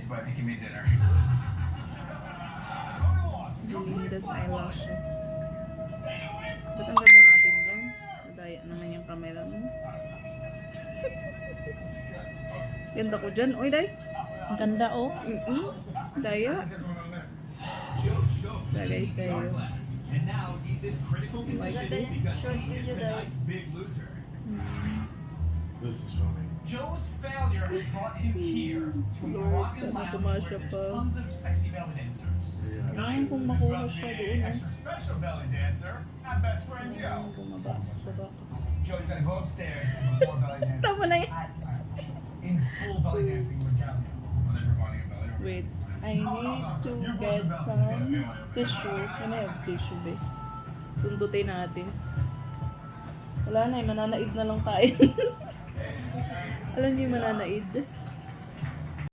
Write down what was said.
by making me dinner. Belinda's eyelashes. Ba't ang ganda natin dyan? Nadaya naman yung camera mo. Ganda ko dyan. Oy, Day. Ang ganda, oh. Daya. Bagay sa'yo. And now he's in critical condition because he is tonight's big loser. This is funny. Joe's failure has brought him here to a Moroccan lounge where there's tons of sexy belly dancers. Ayun, kung makuha siya doon. Extra special belly dancer, our best friend Joe. Bumaba. Baba. Joe, you gotta go upstairs and perform belly dancing. Tama na yan. In full belly dancing regalia. When they're providing a belly. Wait. I need to get some tissue. Can I have tissue, be? Sundutin natin. Wala na, mananaid na lang tayo. Alam niyo yung mananaid?